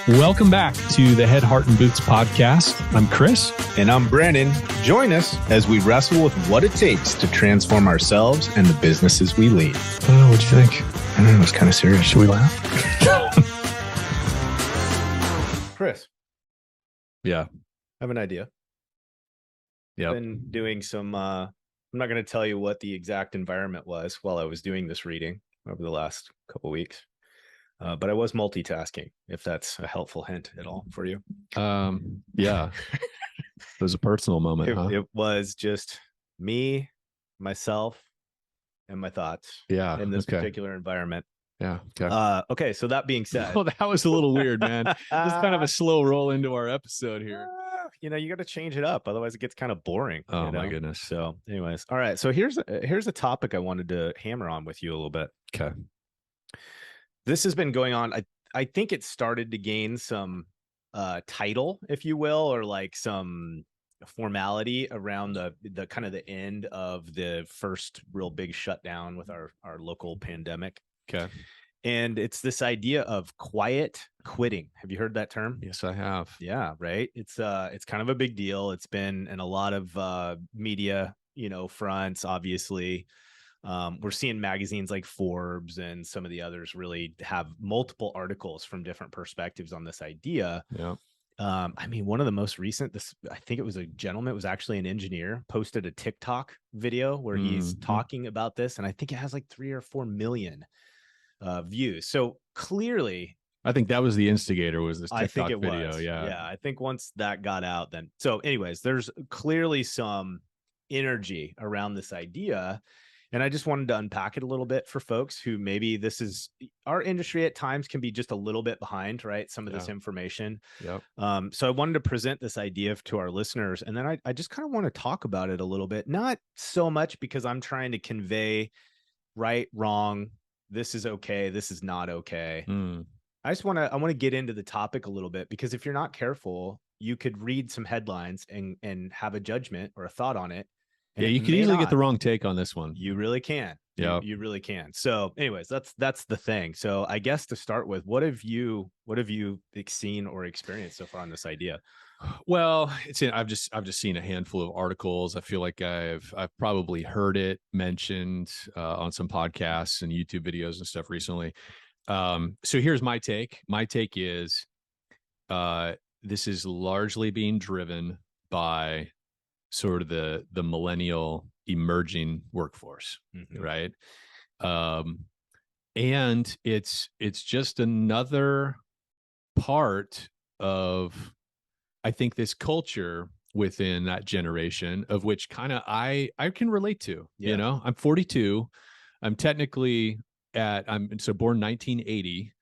Welcome back to the Head, Heart, and Boots podcast. I'm Chris. And I'm Brandon. Join us as we wrestle with what it takes to transform ourselves and the businesses we lead. Oh, what'd you think? I don't know, it's kind of serious. Should we laugh? Chris. Yeah. I have an idea. Yeah. I've been doing some, I'm not going to tell you what the exact environment was while I was doing this reading over the last couple of weeks. But I was multitasking, if that's a helpful hint at all for you. Yeah. It was a personal moment. It was just me, myself, and my thoughts in this particular environment. Yeah. Okay. So that being said, well, that was a little weird, man. It's kind of a slow roll into our episode here. You got to change it up. Otherwise it gets kind of boring. Oh my goodness. So anyways, all right. So here's a topic I wanted to hammer on with you a little bit. Okay. This has been going on. I think it started to gain some title, if you will, or like some formality around the kind of the end of the first real big shutdown with our local pandemic. Okay. And it's this idea of quiet quitting. Have you heard that term? Yes, I have. Yeah, right. It's kind of a big deal. It's been in a lot of media, fronts, obviously. We're seeing magazines like Forbes and some of the others really have multiple articles from different perspectives on this idea. Yeah. I mean, one of the most recent, I think it was a gentleman, it was actually an engineer, posted a TikTok video where he's talking about this. And I think it has like 3 or 4 million views. So clearly, I think that was the instigator, was this TikTok video. Was. Yeah. Yeah. I think once that got out, then. So anyways, there's clearly some energy around this idea. And I just wanted to unpack it a little bit for folks who maybe this is our industry at times can be just a little bit behind, right? Some of this information. Yep. So I wanted to present this idea to our listeners. And then I just kind of want to talk about it a little bit, not so much because I'm trying to convey right, wrong, this is okay, this is not okay. I want to get into the topic a little bit, because if you're not careful, you could read some headlines and have a judgment or a thought on it. Yeah, you could easily get the wrong take on this one. You really can. Yeah, you really can. So anyways, that's the thing. So I guess to start with, what have you seen or experienced so far on this idea? Well, I've just seen a handful of articles. I feel like I've probably heard it mentioned on some podcasts and YouTube videos and stuff recently. So here's my take. My take is this is largely being driven by sort of the millennial emerging workforce, right? And it's just another part of, I think, this culture within that generation, of which kind of I can relate to. Yeah. I'm 42. I'm technically I'm born 1980.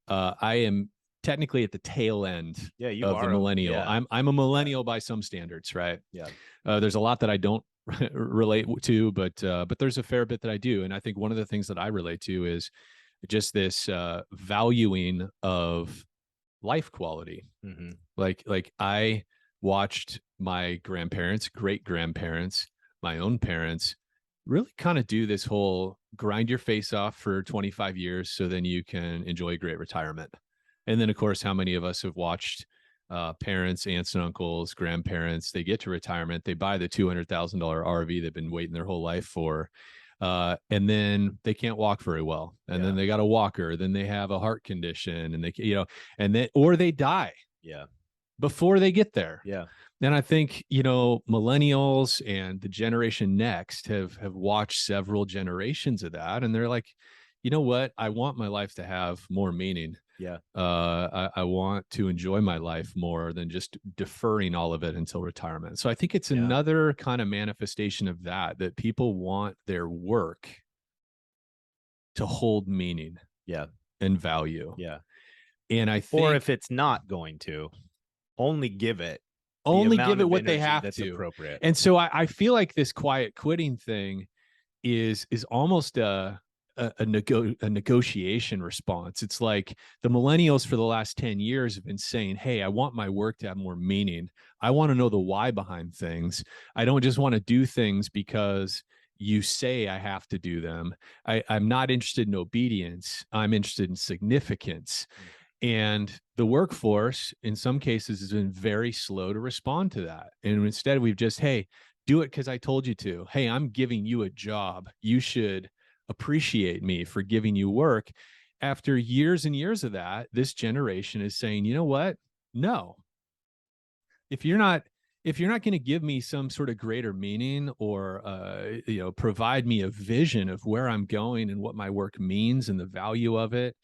I am technically at the tail end of the millennial. Yeah. I'm a millennial by some standards, right? Yeah. There's a lot that I don't relate to, but there's a fair bit that I do. And I think one of the things that I relate to is just this valuing of life quality. Like I watched my grandparents, great grandparents, my own parents really kind of do this whole grind your face off for 25 years so then you can enjoy a great retirement. And then, of course, how many of us have watched parents, aunts and uncles, grandparents, they get to retirement, they buy the $200,000 RV they've been waiting their whole life for, and then they can't walk very well. And then they got a walker, then they have a heart condition, and or they die before they get there. Yeah. And I think, millennials and the generation next have watched several generations of that. And they're like, you know what? I want my life to have more meaning. Yeah. I want to enjoy my life more than just deferring all of it until retirement. So I think it's another kind of manifestation of that people want their work to hold meaning. Yeah. And value. Yeah. And I think, or if it's not going to, only give it what they have that's to. Appropriate. And so I feel like this quiet quitting thing is almost a negotiation response. It's like the millennials for the last 10 years have been saying, hey, I want my work to have more meaning. I want to know the why behind things. I don't just want to do things because you say I have to do them. I'm not interested in obedience. I'm interested in significance. And the workforce, in some cases, has been very slow to respond to that. And instead, we've just, hey, do it because I told you to. Hey, I'm giving you a job. You should appreciate me for giving you work. After years and years of that, this generation is saying, you know what? No, if you're not going to give me some sort of greater meaning, or provide me a vision of where I'm going and what my work means and the value of it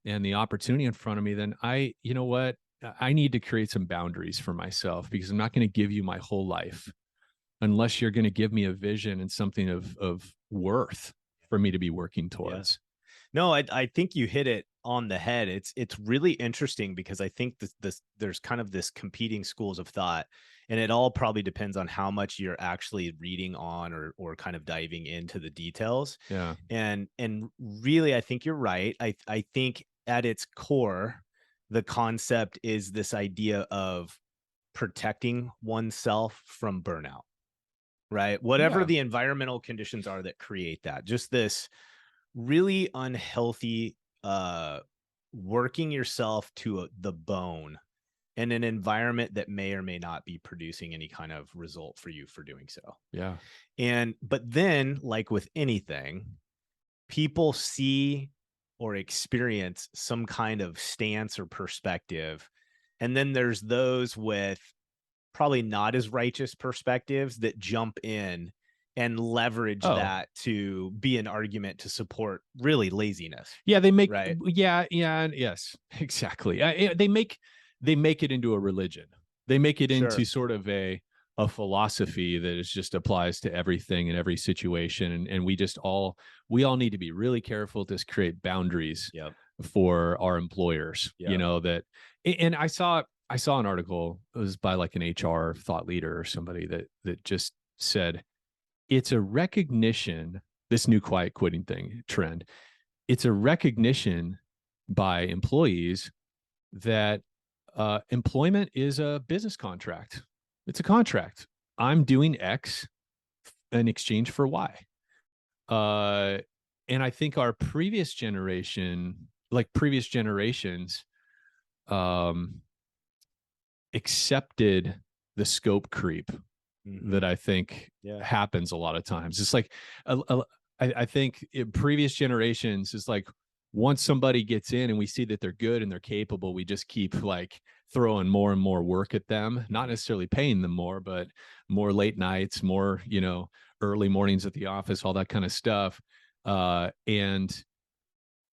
and the opportunity in front of me, then you know what, I need to create some boundaries for myself, because I'm not going to give you my whole life unless you're going to give me a vision and something of worth for me to be working Yeah. towards. No, I think you hit it on the head. It's really interesting because I think this there's kind of this competing schools of thought, and it all probably depends on how much you're actually reading on, or kind of diving into the details. Yeah. And really, I think you're right. I think at its core, the concept is this idea of protecting oneself from burnout, right? Whatever Yeah. the environmental conditions are that create that, just this really unhealthy working yourself to the bone in an environment that may or may not be producing any kind of result for you for doing so. Yeah. And but then, like with anything, people see or experience some kind of stance or perspective, and then there's those with probably not as righteous perspectives that jump in and leverage Oh, that to be an argument to support really laziness, yeah, they make, right? yeah, yeah, yes, exactly. They make it into a religion. They make it into Sure. sort of a philosophy that is just applies to everything in every situation, and we all need to be really careful to create boundaries Yep. for our employers. Yep. That, and I saw an article. It was by like an HR thought leader or somebody that just said it's a recognition, this new quiet quitting thing trend, it's a recognition by employees that employment is a business contract. It's a contract. I'm doing X in exchange for Y. Uh, and I think our previous generations, um, accepted the scope creep Mhm. that I think Yeah. happens a lot of times. It's like, I think in previous generations, it's like once somebody gets in and we see that they're good and they're capable, we just keep like throwing more and more work at them, not Mhm. necessarily paying them more, but more late nights, more, early mornings at the office, all that kind of stuff. And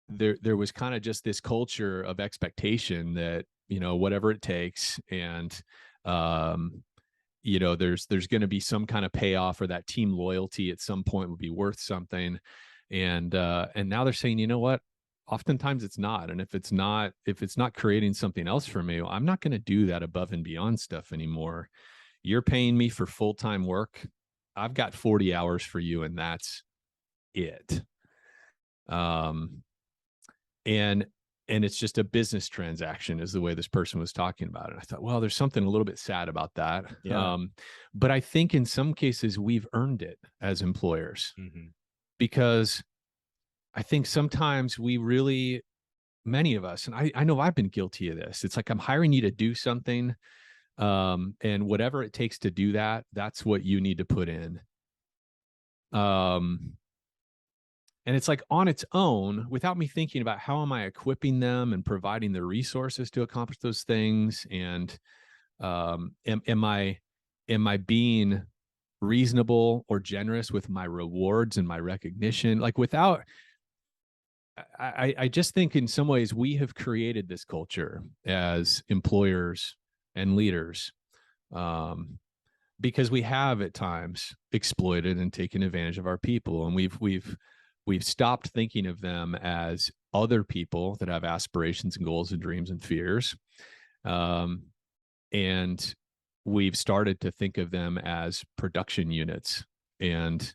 there was kind of just this culture of expectation that, whatever it takes. And, um, there's going to be some kind of payoff, or that team loyalty at some point would be worth something. And now they're saying, you know what, oftentimes it's not. And if it's not creating something else for me, I'm not going to do that above and beyond stuff anymore. You're paying me for full-time work. I've got 40 hours for you, and that's it. um and and it's just a business transaction, is the way this person was talking about it. I thought, well, there's something a little bit sad about that. Yeah. But I think in some cases we've earned it as employers, Mhm. because I think sometimes we really, many of us, and I know I've been guilty of this, it's like I'm hiring you to do something, and whatever it takes to do that, that's what you need to put in. um and it's like on its own, without me thinking about how am I equipping them and providing the resources to accomplish those things. And am I being reasonable or generous with my rewards and my recognition, like without, I just think in some ways we have created this culture as employers and leaders, um, because we have at times exploited and taken advantage of our people, and we've stopped thinking of them as other people that have aspirations and goals and dreams and fears, um, and we've started to think of them as production units and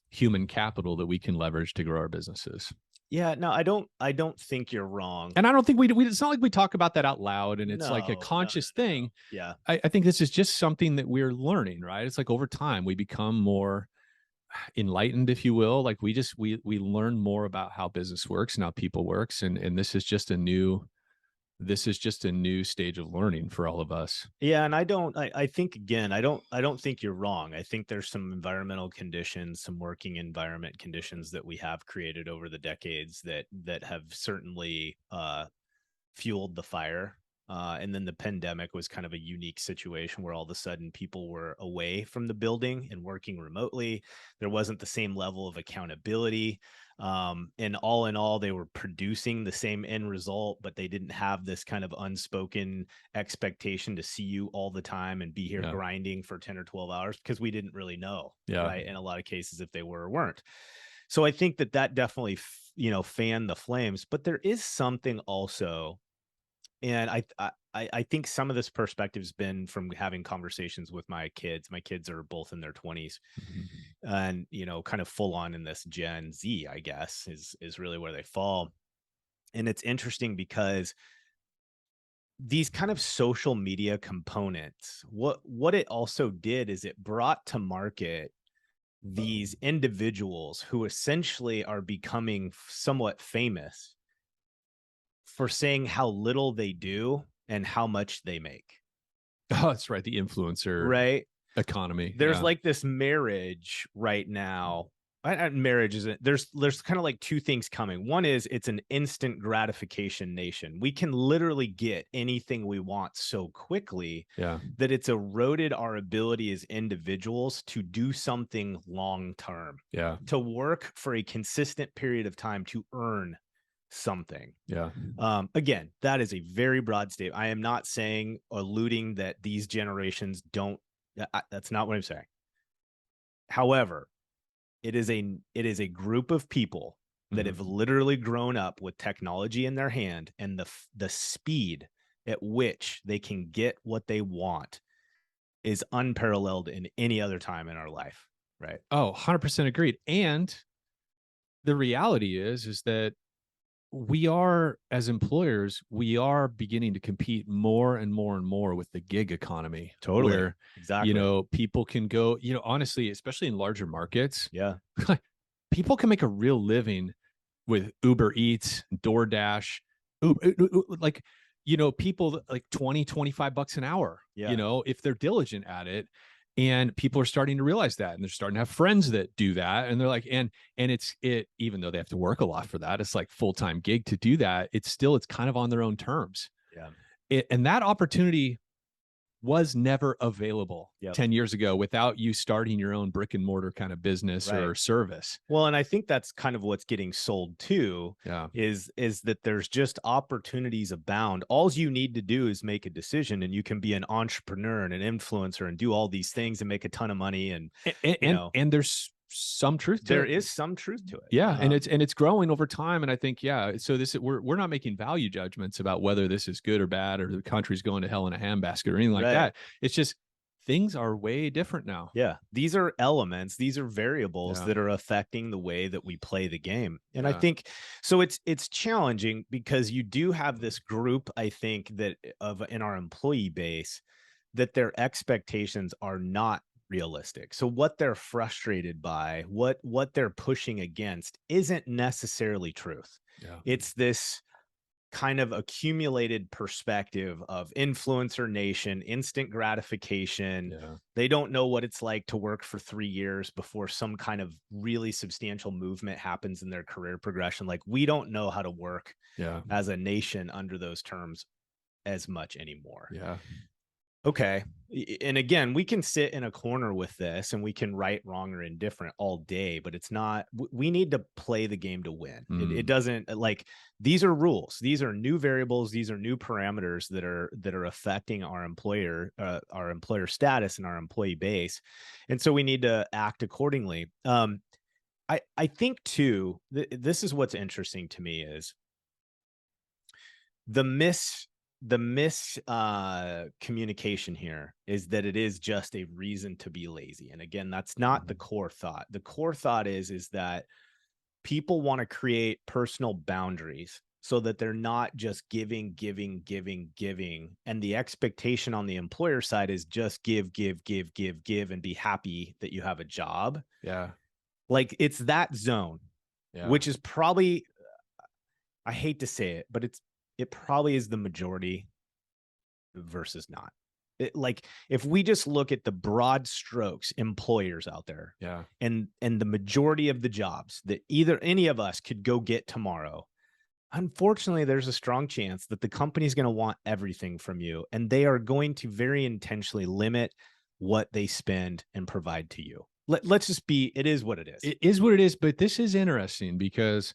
human capital that we can leverage to grow our businesses. Yeah, no, I don't think you're wrong. And I don't think it's not like we talk about that out loud and it's like a No, no, no, conscious no, no. thing. Yeah. I think this is just something that we're learning, right? It's like over time we become more enlightened, if you will. Like we learn more about how business works and how people works. And this is just a new this is just a new stage of learning for all of us. Yeah, and I think again, I don't think you're wrong. I think there's some environmental conditions, some working environment conditions that we have created over the decades that have certainly fueled the fire. And then the pandemic was kind of a unique situation where all of a sudden people were away from the building and working remotely. There wasn't the same level of accountability. And all in all, they were producing the same end result, but they didn't have this kind of unspoken expectation to see you all the time and be here Yeah. grinding for 10 or 12 hours because we didn't really know, Yeah. right? In a lot of cases, if they were or weren't. So I think that definitely, fanned the flames, but there is something also, and I think some of this perspective has been from having conversations with my kids. My kids are both in their 20s, Mhm. and kind of full on in this Gen Z, I guess, is really where they fall. And it's interesting because these kind of social media components, what it also did is it brought to market these individuals who essentially are becoming somewhat famous for saying how little they do and how much they make, Oh, that's right. The influencer right? economy. There's Yeah. like this marriage right now. Marriage isn't, there's kind of like two things coming. One is it's an instant gratification nation. We can literally get anything we want so quickly Yeah. that it's eroded our ability as individuals to do something long term, Yeah. to work for a consistent period of time to earn something. Yeah. Again, that is a very broad statement. I am not saying, alluding that these generations don't. That's not what I'm saying. However, it is a group of people that have Mhm. literally grown up with technology in their hand, and the speed at which they can get what they want is unparalleled in any other time in our life. Right. Oh, 100% agreed. And the reality is that we are, as employers, we are beginning to compete more and more and more with the gig economy, Totally. where, Exactly. people can go, honestly, especially in larger markets, Yeah. people can make a real living with Uber Eats, DoorDash, like, people like 20, $25 an hour, Yeah. if they're diligent at it. And people are starting to realize that, and they're starting to have friends that do that. And they're like, and even though they have to work a lot for that, it's like full-time gig to do that. It's kind of on their own terms. Yeah. And that opportunity was never available Yep. 10 years ago without you starting your own brick and mortar kind of business Right. or service. Well, and I think that's kind of what's getting sold too, Yeah. is that there's just opportunities abound. All you need to do is make a decision, and you can be an entrepreneur and an influencer and do all these things and make a ton of money. And and you and, know, and there's some truth to there it. is some truth to it. Yeah, and it's growing over time, and I think, yeah. So we're not making value judgments about whether this is good or bad, or the country's going to hell in a handbasket or anything like Right. that. It's just things are way different now. Yeah, these are elements, these are variables Yeah. that are affecting the way that we play the game. And I Yeah. think so it's challenging because you do have this group, I think, that of in our employee base, that their expectations are not realistic. So what they're frustrated by, what they're pushing against isn't necessarily truth. Yeah. It's this kind of accumulated perspective of influencer nation, instant gratification. Yeah. They don't know what it's like to work for 3 years before some kind of really substantial movement happens in their career progression. Like, we don't know how to work Yeah. as a nation under those terms as much anymore. Yeah. Okay. And again, we can sit in a corner with this and we can right, wrong, or indifferent all day, but it's not, we need to play the game to win. It doesn't, like, these are rules. These are new variables. These are new parameters that are affecting our employer status and our employee base. And so we need to act accordingly. I think too, this is what's interesting to me is the communication here is that it is just a reason to be lazy. And again, that's not the core thought. The core thought is that people want to create personal boundaries so that they're not just giving. And the expectation on the employer side is just give, and be happy that you have a job. Yeah. Like, it's that zone, Yeah. which is probably, I hate to say it, but it's it probably is the majority versus not. Like if we just look at the broad strokes employers out there, Yeah. and the majority of the jobs that either any of us could go get tomorrow, unfortunately, there's a strong chance that the company's going to want everything from you, and they are going to very intentionally limit what they spend and provide to you. Let's just be, it is what it is. It is what it is, but this is interesting because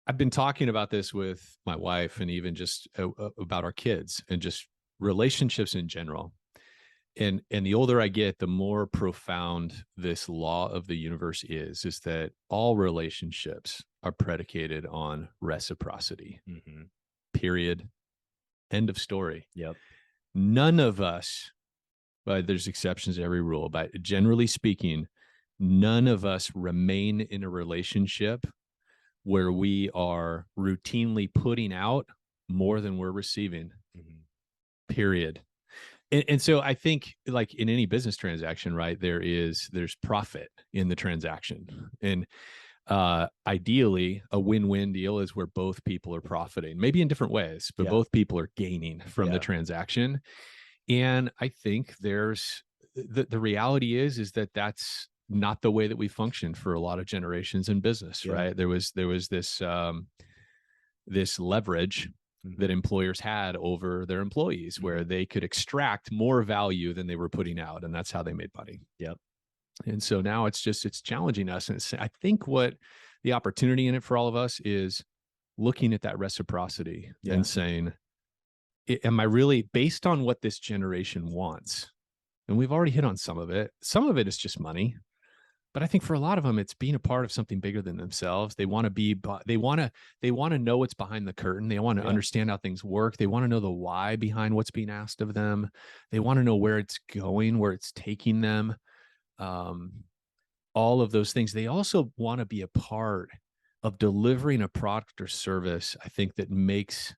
I've been talking about this with my wife and even just about our kids and just relationships in general. And the older I get, the more profound this law of the universe is that all relationships are predicated on reciprocity. Mm-hmm. Period. End of story. Yep. None of us, but there's exceptions to every rule, but generally speaking, none of us remain in a relationship where we are routinely putting out more than we're receiving. Mm-hmm. Period. And so I think, like in any business transaction, right, there's profit in the transaction. And ideally, a win-win deal is where both people are profiting, maybe in different ways, but both people are gaining from the transaction. And I think there's the reality is that that's not the way that we function for a lot of generations in business, right? There was this this leverage that employers had over their employees, where they could extract more value than they were putting out, and that's how they made money. Yep. And so now it's challenging us, and I think what the opportunity in it for all of us is looking at that reciprocity and saying, am I really, based on what this generation wants? And we've already hit on some of it. Some of it is just money. But I think for a lot of them, it's being a part of something bigger than themselves. They want to be, they want to know what's behind the curtain. They want to understand how things work. They want to know the why behind what's being asked of them. They want to know where it's going, where it's taking them. All of those things. They also want to be a part of delivering a product or service, I think, that makes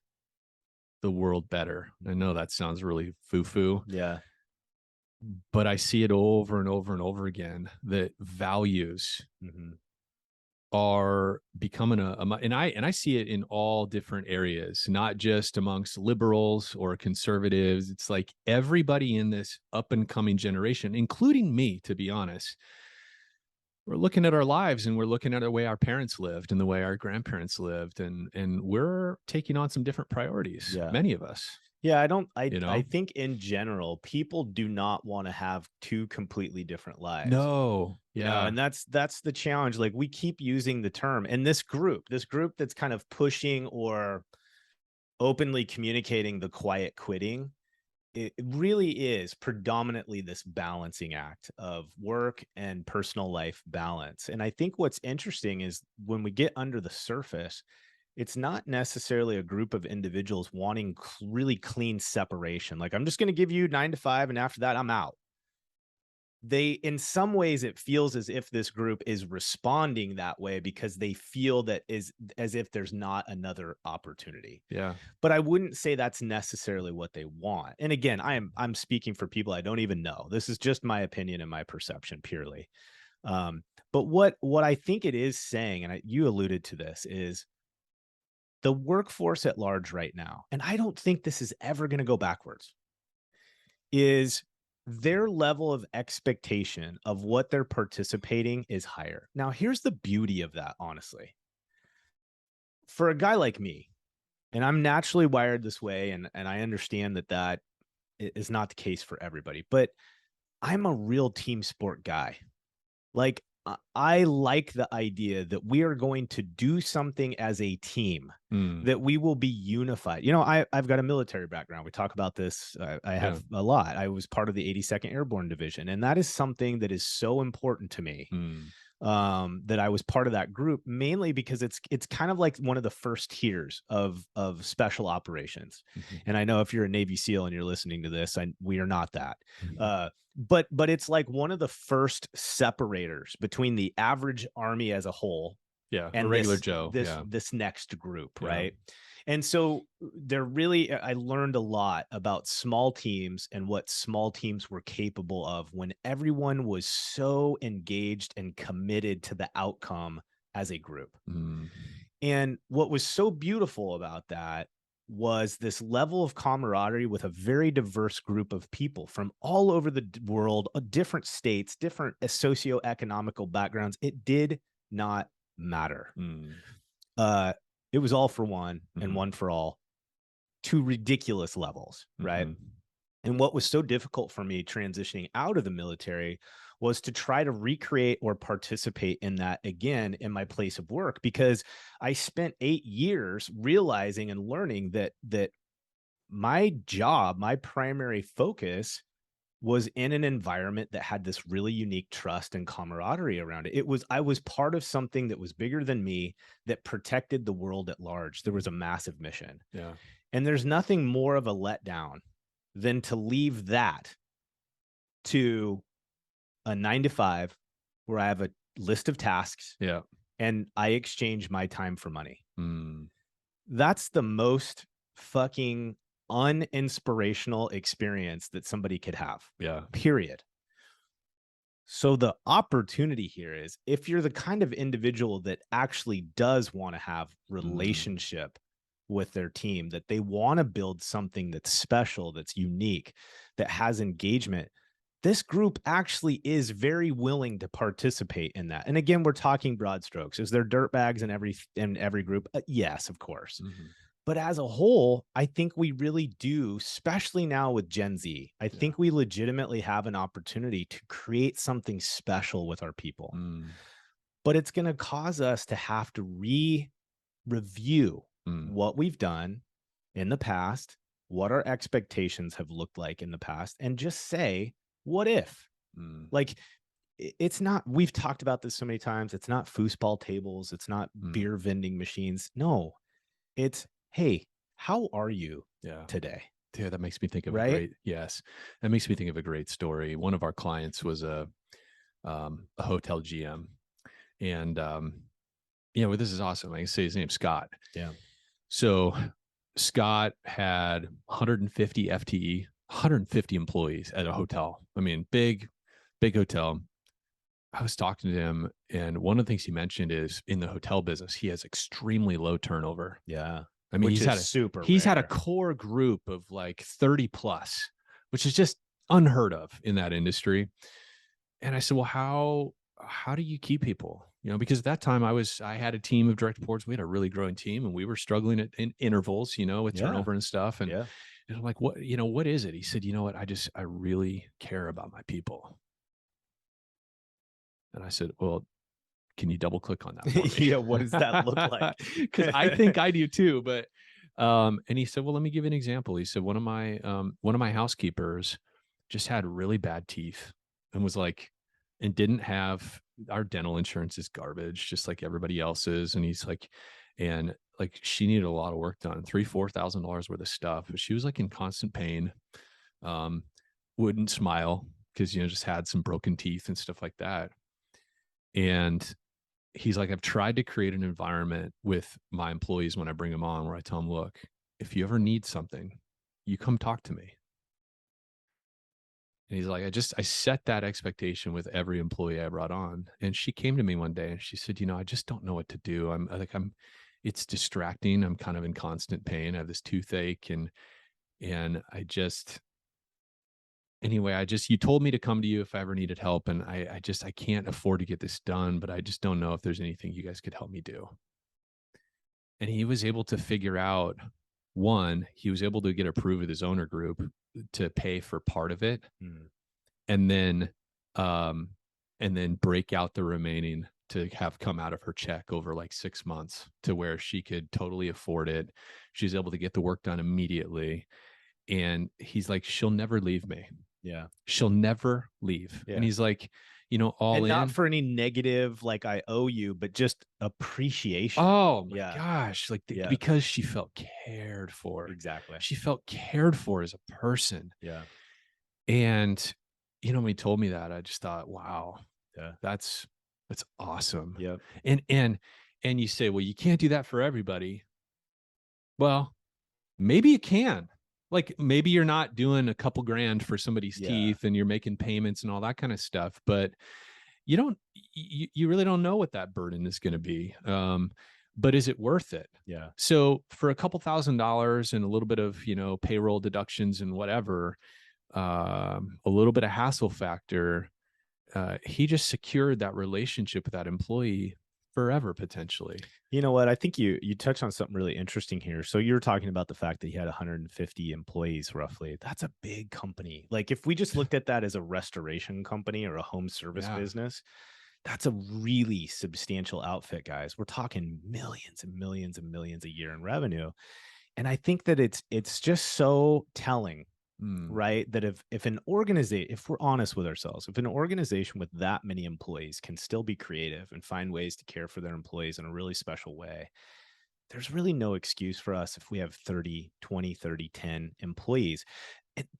the world better. I know that sounds really foo-foo. Yeah. But I see it over and over and over again that values are becoming and I see it in all different areas, not just amongst liberals or conservatives. It's like everybody in this up and coming generation, including me, to be honest, we're looking at our lives and we're looking at the way our parents lived and the way our grandparents lived, and we're taking on some different priorities. Many of us. Yeah, I think in general, people do not want to have two completely different lives. No. Yeah. And that's the challenge. Like, we keep using the term, and this group that's kind of pushing or openly communicating the quiet quitting, it really is predominantly this balancing act of work and personal life balance. And I think what's interesting is when we get under the surface, it's not necessarily a group of individuals wanting really clean separation. Like, I'm just going to give you 9 to 5, and after that, I'm out. In some ways, it feels as if this group is responding that way because they feel that is as if there's not another opportunity. Yeah. But I wouldn't say that's necessarily what they want. And again, I'm speaking for people I don't even know. This is just my opinion and my perception purely. But what I think it is saying, and you alluded to this, is the workforce at large right now, and I don't think this is ever going to go backwards, is their level of expectation of what they're participating is higher. Now, here's the beauty of that, honestly. For a guy like me, and I'm naturally wired this way, and I understand that is not the case for everybody, but I'm a real team sport guy. Like, I like the idea that we are going to do something as a team, that we will be unified. I've got a military background. We talk about this. I have a lot. I was part of the 82nd Airborne Division, and that is something that is so important to me. That I was part of that group, mainly because it's kind of like one of the first tiers of special operations. And I know if you're a Navy SEAL and you're listening to this, we are not that. But it's like one of the first separators between the average Army as a whole, and a regular Joe, this next group, right? And so I learned a lot about small teams and what small teams were capable of when everyone was so engaged and committed to the outcome as a group. And what was so beautiful about that was this level of camaraderie with a very diverse group of people from all over the world, different states, different socioeconomical backgrounds. It did not matter. Mm. Uh, it was all for one and Mhm. one for all, to ridiculous levels, right? Mhm. And what was so difficult for me transitioning out of the military was to try to recreate or participate in that again in my place of work, because I spent 8 years realizing and learning that my job, my primary focus was in an environment that had this really unique trust and camaraderie around it. I was part of something that was bigger than me, that protected the world at large. There was a massive mission. Yeah. And there's nothing more of a letdown than to leave that to a 9 to 5 where I have a list of tasks Yeah. and I exchange my time for money. Mm. That's the most fucking uninspirational experience that somebody could have, Yeah. period. So the opportunity here is, if you're the kind of individual that actually does want to have relationship with their team, that they want to build something that's special, that's unique, that has engagement, this group actually is very willing to participate in that. And again, we're talking broad strokes. Is there dirtbags in every group? Yes, of course. Mhm. But as a whole, I think we really do, especially now with Gen Z. I Yeah. think we legitimately have an opportunity to create something special with our people. Mm. But it's going to cause us to have to review Mm. what we've done in the past, what our expectations have looked like in the past, and just say, what if? Mm. Like, it's not, we've talked about this so many times. It's not foosball tables. It's not Mm. beer vending machines. No, it's, hey, how are you Yeah. today? Dude, that makes me think of a Right? great, yes. That makes me think of a great story. One of our clients was a hotel GM. And this is awesome. I can say his name's Scott. Yeah. So Scott had 150 FTE, 150 employees at a hotel. I mean, big hotel. I was talking to him, and one of the things he mentioned is, in the hotel business, he has extremely low turnover. Yeah. I mean, Which is super he's had a rare. core group of like 30 plus, which is just unheard of in that industry. And I said, well, how do you keep people? Because at that time I had a team of direct reports. We had a really growing team, and we were struggling in intervals, with Yeah. turnover and stuff. And, Yeah. and I'm like, what is it? He said, you know what? I really care about my people. And I said, well, can you double click on that for me? Yeah. What does that look like? Because I think I do too. But and he said, well, let me give you an example. He said, one of my housekeepers just had really bad teeth, and was like, and didn't have, our dental insurance is garbage, just like everybody else's. And he's like, and like, she needed a lot of work done, $3,000-$4,000 worth of stuff, but she was like in constant pain, um, wouldn't smile because, just had some broken teeth and stuff like that. And he's like, I've tried to create an environment with my employees when I bring them on, where I tell them, look, if you ever need something, you come talk to me. And he's like, I set that expectation with every employee I brought on. And she came to me one day and she said, I just don't know what to do. It's distracting. I'm kind of in constant pain. I have this toothache, and you told me to come to you if I ever needed help. And I can't afford to get this done, but I just don't know if there's anything you guys could help me do. And he was able to figure out, one, he was able to get approved with his owner group to pay for part of it. And then break out the remaining to have come out of her check over like 6 months, to where she could totally afford it. She's able to get the work done immediately. And he's like, she'll never leave me. Yeah. She'll never leave. Yeah. And he's like, all and in. not for any negative, like I owe you, but just appreciation. Oh my Yeah. gosh. Like, Yeah. because she felt cared for. Exactly. She felt cared for as a person. Yeah. And, when he told me that, I just thought, wow, Yeah. that's awesome. Yep. And you say, well, you can't do that for everybody. Well, maybe you can. Like, maybe you're not doing a couple grand for somebody's teeth, and you're making payments and all that kind of stuff, but you really don't know what that burden is going to be. but is it worth it? Yeah. So for a couple $1,000s and a little bit of, payroll deductions and whatever, a little bit of hassle factor, he just secured that relationship with that employee forever, potentially. You know what? I think you touched on something really interesting here. So you were talking about the fact that he had 150 employees roughly. That's a big company. Like if we just looked at that as a restoration company or a home service Yeah. business, that's a really substantial outfit, guys. We're talking millions and millions and millions a year in revenue. And I think that it's just so telling, Mm, right? That if an organization, if we're honest with ourselves, if an organization with that many employees can still be creative and find ways to care for their employees in a really special way, there's really no excuse for us if we have 30, 20, 30, 10 employees.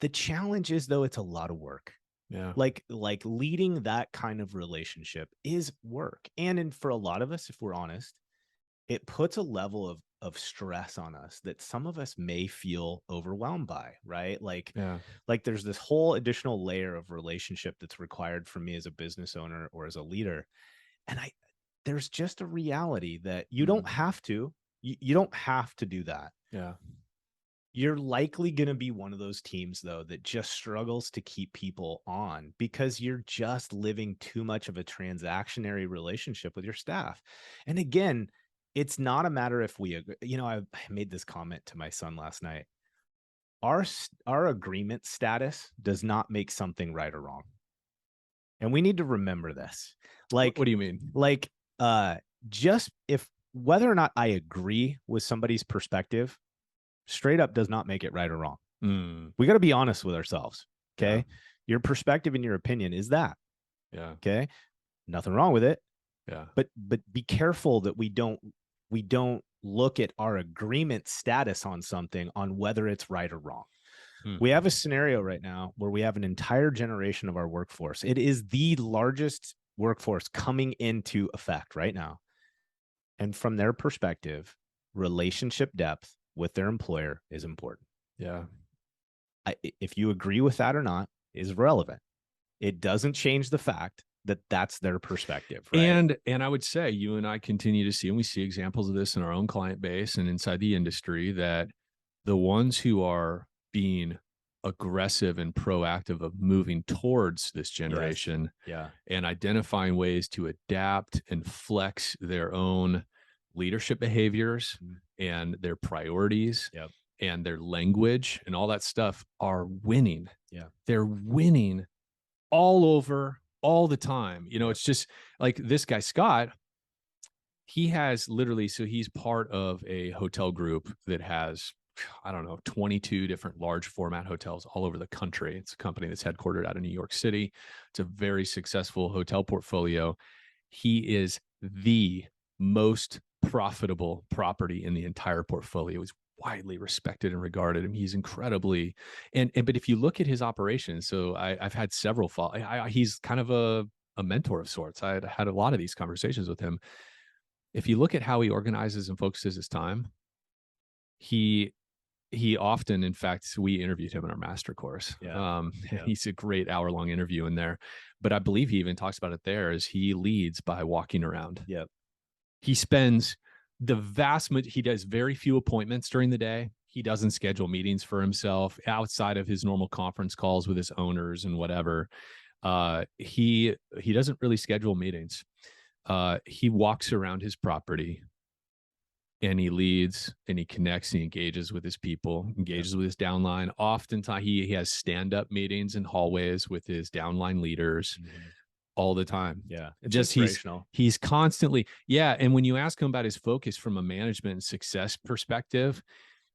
The challenge is though, it's a lot of work. yeah. Like leading that kind of relationship is work. And for a lot of us, if we're honest, it puts a level of stress on us that some of us may feel overwhelmed by, right? Yeah. Like there's this whole additional layer of relationship that's required from me as a business owner or as a leader. And there's just a reality that you don't Mm, have to, you don't have to do that. yeah. You're likely going to be one of those teams though that just struggles to keep people on because you're just living too much of a transactionary relationship with your staff. And again, it's not a matter if we agree. I made this comment to my son last night. Our agreement status does not make something right or wrong. And we need to remember this. What, Like what do you mean? like uh just if whether or not I agree with somebody's perspective straight up does not make it right or wrong. Mm, We got to be honest with ourselves. yeah. Okay. Your perspective and your opinion is that. Yeah. Okay. Nothing wrong with it. Yeah. But be careful that we don't look at our agreement status on something on whether it's right or wrong. Mm, We have a scenario right now where we have an entire generation of our workforce. It is the largest workforce coming into effect right now. And from their perspective, relationship depth with their employer is important. yeah. If you agree with that or not is relevant. It doesn't change the fact that that's their perspective, right? And I would say you and I continue to see, and we see examples of this in our own client base and inside the industry, that the ones who are being aggressive and proactive of moving towards this generation Yeah. and identifying ways to adapt and flex their own leadership behaviors Mhm. and their priorities Yep. and their language and all that stuff are winning. Yeah. They're winning all over all the time. Yep. It's just like this guy, Scott, he has literally, so he's part of a hotel group that has, I don't know, 22 different large format hotels all over the country. It's a company that's headquartered out of New York City. It's a very successful hotel portfolio. He is the most profitable property in the entire portfolio. He's widely respected and regarded. I mean, he's incredibly, but if you look at his operations, so I've had several he's kind of a mentor of sorts. I had a lot of these conversations with him. If you look at how he organizes and focuses his time, he often, in fact, we interviewed him in our master course. Yeah. He's a great hour-long interview in there, but I believe he even talks about it there as he leads by walking around. Yep. He spends he does very few appointments during the day. He doesn't schedule meetings for himself outside of his normal conference calls with his owners and whatever. He doesn't really schedule meetings. He walks around his property and he leads and he connects and he engages with his people, engages with his downline. Oftentimes he has stand-up meetings in hallways with his downline leaders all the time. Yeah. It's Just inspirational. he's constantly, yeah. And when you ask him about his focus from a management and success perspective,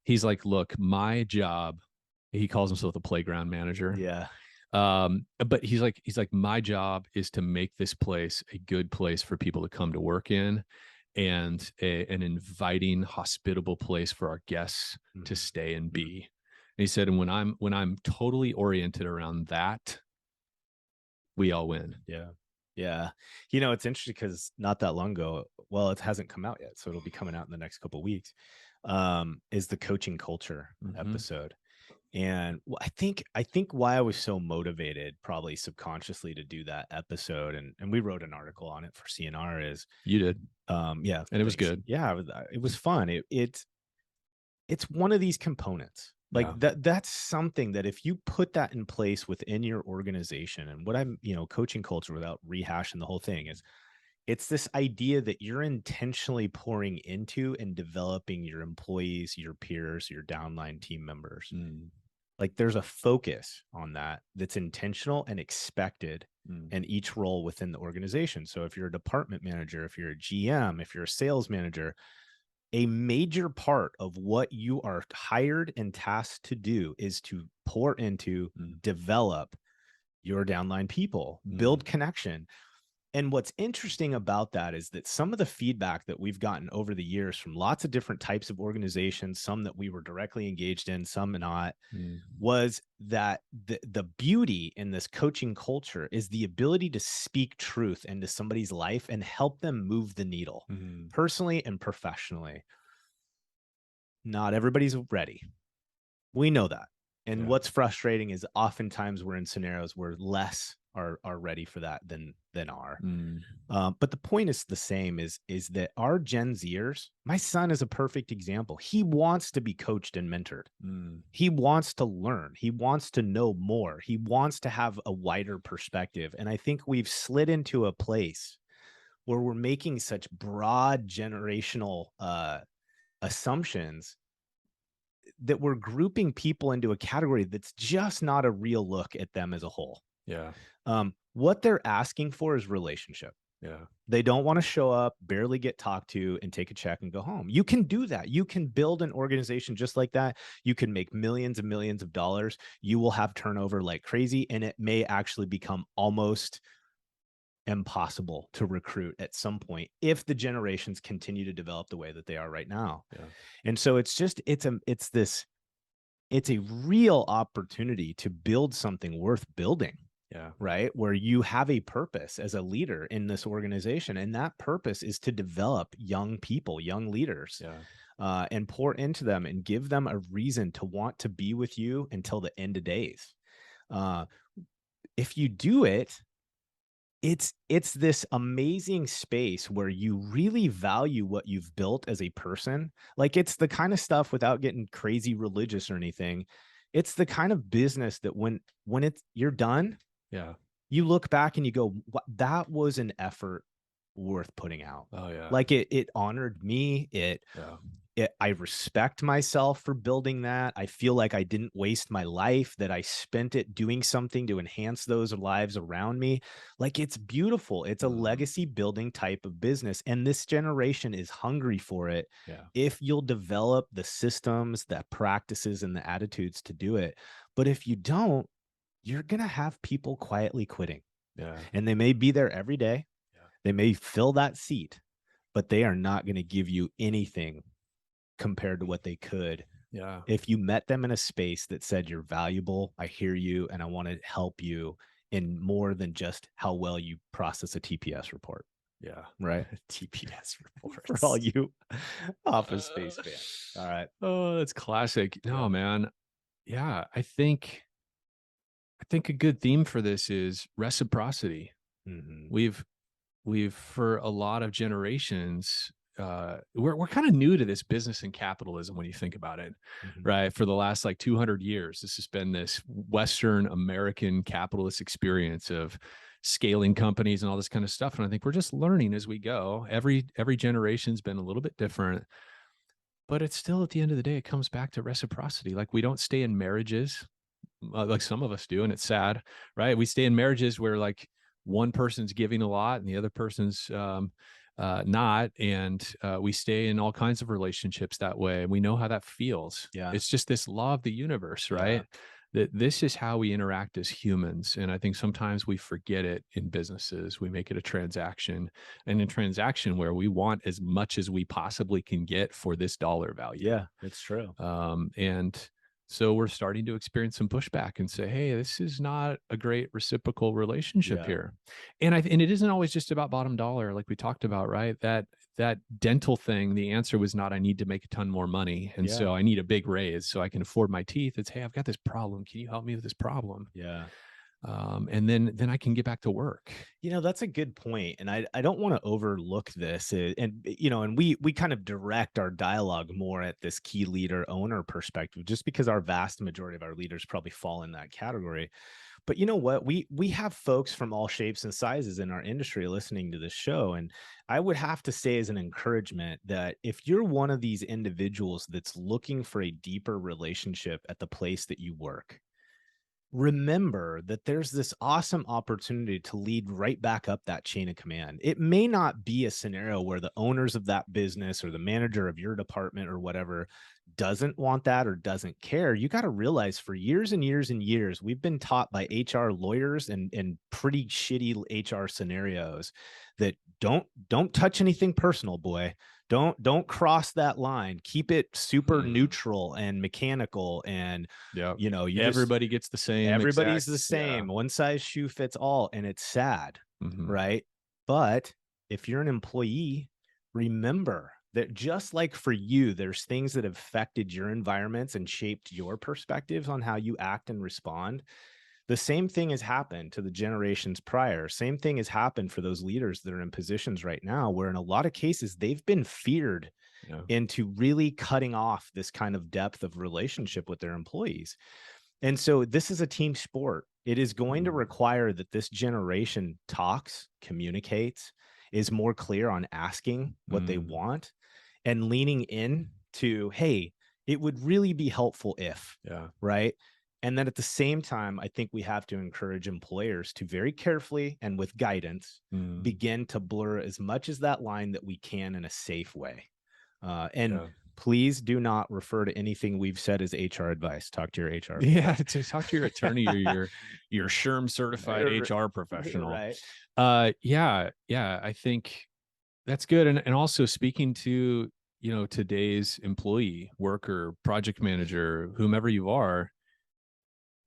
he's like, look, my job, he calls himself the playground manager. Yeah. But he's like, my job is to make this place a good place for people to come to work in and an inviting, hospitable place for our guests to stay and be. And he said, and when I'm totally oriented around that, we all win. Yeah. Yeah. It's interesting because not that long ago, well, it hasn't come out yet, so it'll be coming out in the next couple of weeks, is the coaching culture episode. And I think why I was so motivated, probably subconsciously, to do that episode, and we wrote an article on it for CNR, is You did, yeah, and it was thanks. good. Yeah, it was fun. It's one of these components. Like Yeah. that's something that if you put that in place within your organization, and what I'm, coaching culture, without rehashing the whole thing, is it's this idea that you're intentionally pouring into and developing your employees, your peers, your downline team members. Mm, Like there's a focus on that that's intentional and expected mm, in each role within the organization. So if you're a department manager, if you're a GM, if you're a sales manager, a major part of what you are hired and tasked to do is to pour into, mm, develop your downline people, mm, build connection. And what's interesting about that is that some of the feedback that we've gotten over the years from lots of different types of organizations, some that we were directly engaged in, some not, mm, was that the beauty in this coaching culture is the ability to speak truth into somebody's life and help them move the needle mm. personally and professionally. Not everybody's ready. We know that. And Yeah. what's frustrating is oftentimes we're in scenarios where less are ready for that than are. Mm, But the point is the same, is that our Gen Zers, my son is a perfect example. He wants to be coached and mentored. mm, He wants to learn. He wants to know more. He wants to have a wider perspective. And I think we've slid into a place where we're making such broad generational assumptions that we're grouping people into a category that's just not a real look at them as a whole. yeah. What they're asking for is relationship. Yeah. They don't want to show up, barely get talked to, and take a check and go home. You can do that. You can build an organization just like that. You can make millions and millions of dollars. You will have turnover like crazy, and it may actually become almost impossible to recruit at some point if the generations continue to develop the way that they are right now. Yeah. And so it's a real opportunity to build something worth building, Yeah. right? Where you have a purpose as a leader in this organization. And that purpose is to develop young people, young leaders, Yeah. and pour into them and give them a reason to want to be with you until the end of days. Uh, if you do it, it's this amazing space where you really value what you've built as a person. Like it's the kind of stuff, without getting crazy religious or anything, it's the kind of business that when it's you're done, Yeah. you look back and you go, that was an effort worth putting out. Oh yeah. Like it honored me. Yeah. I respect myself for building that. I feel like I didn't waste my life, that I spent it doing something to enhance those lives around me. Like it's beautiful. It's a Mhm. legacy building type of business. And this generation is hungry for it Yeah. if you'll develop the systems, the practices, and the attitudes to do it. But if you don't, you're going to have people quietly quitting. Yeah. And they may be there every day. Yeah. They may fill that seat, but they are not going to give you anything compared to what they could Yeah. if you met them in a space that said, you're valuable, I hear you, and I want to help you in more than just how well you process a TPS report, Yeah. right? TPS For all reports. you Office Space fans. All right. Oh, that's classic. Yeah. No, man. Yeah, I think a good theme for this is reciprocity. Mhm. We've for a lot of generations, we're kind of new to this business and capitalism when you think about it, Mhm. right? For the last like 200 years, this has been this Western American capitalist experience of scaling companies and all this kind of stuff. And I think we're just learning as we go. Every generation's been a little bit different, but it's still, at the end of the day, it comes back to reciprocity. Like we don't stay in marriages like some of us do, and it's sad, right? We stay in marriages where like one person's giving a lot and the other person's not, and we stay in all kinds of relationships that way. And we know how that feels. Yeah. It's just this law of the universe, Yeah. right? That this is how we interact as humans. And I think sometimes we forget it in businesses. We make it a transaction, and a transaction where we want as much as we possibly can get for this dollar value. Yeah. It's true. And so we're starting to experience some pushback and say, hey, this is not a great reciprocal relationship Yeah. here. And it isn't always just about bottom dollar, like we talked about, right? that dental thing, the answer was not, I need to make a ton more money. And Yeah. so I need a big raise so I can afford my teeth. It's, hey, I've got this problem. Can you help me with this problem? Yeah. And then I can get back to work. That's a good point, and I don't wanna overlook this, and we kind of direct our dialogue more at this key leader owner perspective just because our vast majority of our leaders probably fall in that category. But you know what? We have folks from all shapes and sizes in our industry listening to this show, and I would have to say as an encouragement that if you're one of these individuals that's looking for a deeper relationship at the place that you work, remember that there's this awesome opportunity to lead right back up that chain of command. It may not be a scenario where the owners of that business or the manager of your department or whatever doesn't want that or doesn't care. You got to realize for years and years and years, we've been taught by HR lawyers and pretty shitty HR scenarios that don't touch anything personal, boy. Don't cross that line. Keep it super neutral and mechanical, and Yeah. you just Everybody gets the same. everybody's the Yeah. same. One size shoe fits all, and it's sad, Mhm. right? But if you're an employee, remember that just like for you, there's things that have affected your environments and shaped your perspectives on how you act and respond. The same thing has happened to the generations prior. Same thing has happened for those leaders that are in positions right now, where in a lot of cases, they've been feared Yeah. into really cutting off this kind of depth of relationship with their employees. And so this is a team sport. It is going to require that this generation talks, communicates, is more clear on asking what they want and leaning in to, hey, it would really be helpful if, Yeah. right? And then at the same time, I think we have to encourage employers to very carefully and with guidance begin to blur as much as that line that we can in a safe way. And Yeah. please do not refer to anything we've said as HR advice. Talk to your HR. Yeah, to talk to your attorney or your SHRM certified HR professional. Right. Yeah, I think that's good. And also speaking to, today's employee, worker, project manager, whomever you are,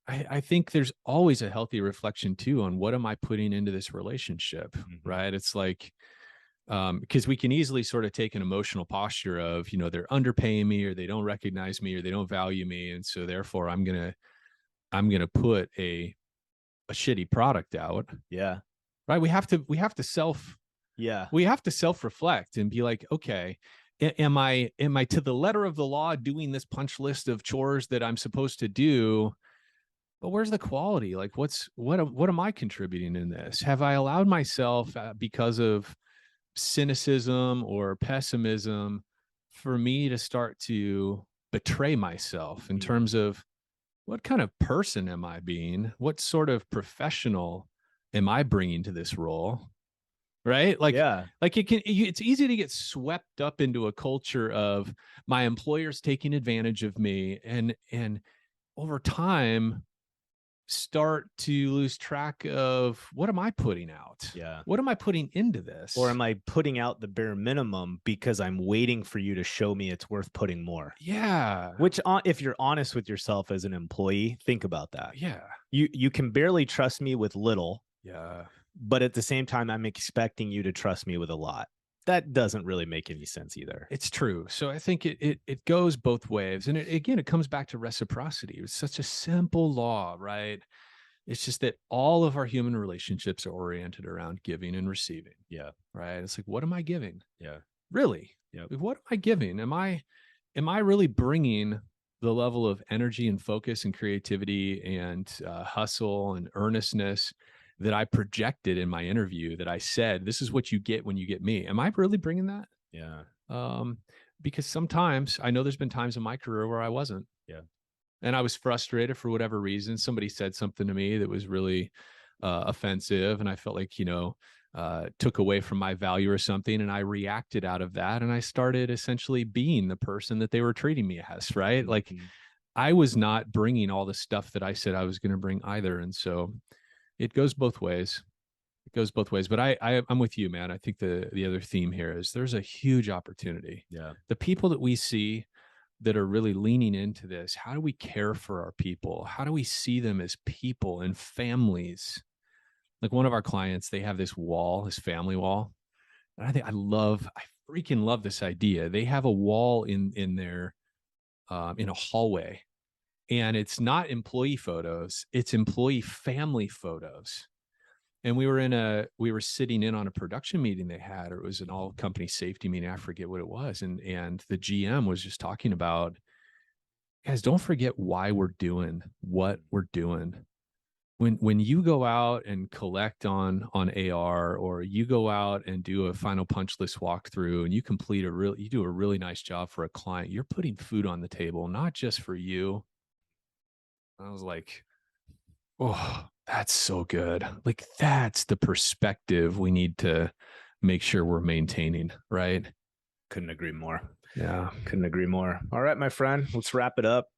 I think there's always a healthy reflection too on what am I putting into this relationship, right? It's like, because we can easily sort of take an emotional posture of, they're underpaying me or they don't recognize me or they don't value me. And so therefore I'm gonna put a shitty product out. Yeah. Right. Yeah. We have to self-reflect and be like, okay, am I to the letter of the law doing this punch list of chores that I'm supposed to do? But where's the quality? Like what am I contributing in this? Have I allowed myself because of cynicism or pessimism for me to start to betray myself in terms of what kind of person am I being? What sort of professional am I bringing to this role? Right? Yeah. Like it's easy to get swept up into a culture of my employer's taking advantage of me and over time start to lose track of what am I putting out? Yeah. What am I putting into this? Or am I putting out the bare minimum because I'm waiting for you to show me it's worth putting more? Yeah. Which, if you're honest with yourself as an employee, think about that. Yeah. You can barely trust me with little, Yeah. but at the same time, I'm expecting you to trust me with a lot. That doesn't really make any sense either. It's true. So I think it goes both ways. And again, it comes back to reciprocity. It's such a simple law, right? It's just that all of our human relationships are oriented around giving and receiving. Yeah. Right. It's like, what am I giving? Yeah. Really? Yep. What am I giving? Am I really bringing the level of energy and focus and creativity and hustle and earnestness that I projected in my interview, that I said, this is what you get when you get me? Am I really bringing that? Yeah. Because sometimes I know there's been times in my career where I wasn't. Yeah. And I was frustrated for whatever reason. Somebody said something to me that was really offensive. And I felt like, took away from my value or something. And I reacted out of that. And I started essentially being the person that they were treating me as, right? Like I was not bringing all the stuff that I said I was going to bring either. And so it goes both ways. It goes both ways. But I'm with you, man. I think the other theme here is there's a huge opportunity. Yeah. The people that we see that are really leaning into this, how do we care for our people? How do we see them as people and families? Like one of our clients, they have this wall, this family wall. And I freaking love this idea. They have a wall in their in a hallway, and it's not employee photos, it's employee family photos. And we were sitting in on a production meeting they had, or it was an all company safety meeting. I forget what it was. And the GM was just talking about, guys, don't forget why we're doing what we're doing. When you go out and collect on AR, or you go out and do a final punch list walkthrough, and you do a really nice job for a client, you're putting food on the table, not just for you. I was like, oh, that's so good. Like, that's the perspective we need to make sure we're maintaining, right? Couldn't agree more. Yeah. Couldn't agree more. All right, my friend, let's wrap it up.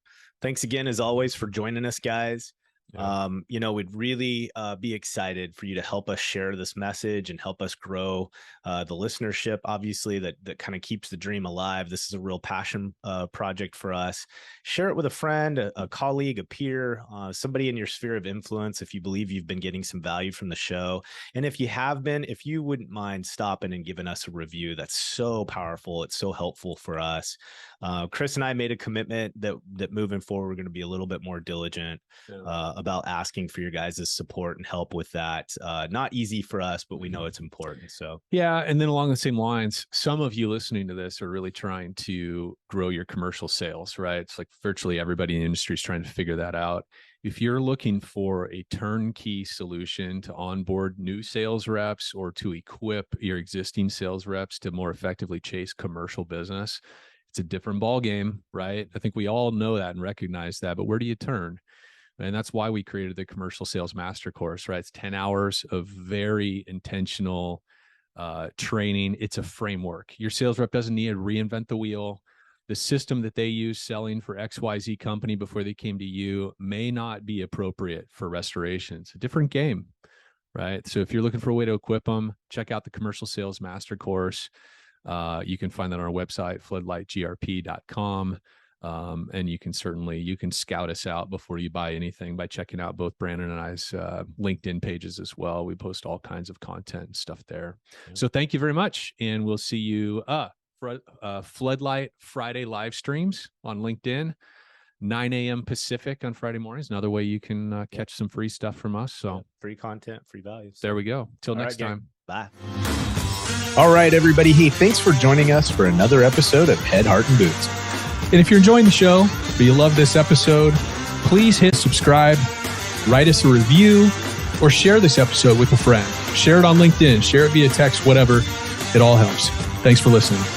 Thanks again, as always, for joining us, guys. Yeah. We'd really be excited for you to help us share this message and help us grow the listenership. Obviously, that kind of keeps the dream alive. This is a real passion project for us. Share it with a friend, a colleague, a peer, somebody in your sphere of influence if you believe you've been getting some value from the show. And if you have been, if you wouldn't mind stopping and giving us a review, that's so powerful. It's so helpful for us. Chris and I made a commitment that moving forward, we're going to be a little bit more diligent about asking for your guys' support and help with that. Not easy for us, but we know it's important. So yeah. And then along the same lines, some of you listening to this are really trying to grow your commercial sales, right? It's like virtually everybody in the industry is trying to figure that out. If you're looking for a turnkey solution to onboard new sales reps, or to equip your existing sales reps to more effectively chase commercial business, it's a different ball game, right? I think we all know that and recognize that, but where do you turn? And that's why we created the Commercial Sales Master Course, right? It's 10 hours of very intentional training. It's a framework. Your sales rep doesn't need to reinvent the wheel. The system that they use selling for XYZ company before they came to you may not be appropriate for restoration. It's a different game, right? So if you're looking for a way to equip them, check out the Commercial Sales Master Course. You can find that on our website, floodlightgrp.com. And you can scout us out before you buy anything by checking out both Brandon and I's LinkedIn pages as well. We post all kinds of content and stuff there. Yeah. So thank you very much. And we'll see you Floodlight Friday live streams on LinkedIn, 9 a.m. Pacific on Friday mornings. Another way you can catch some free stuff from us. So free content, free values. There we go. Till next time. Bye. All right, everybody. Hey, thanks for joining us for another episode of Head, Heart, and Boots. And if you're enjoying the show, or you love this episode, please hit subscribe, write us a review, or share this episode with a friend. Share it on LinkedIn, share it via text, whatever. It all helps. Thanks for listening.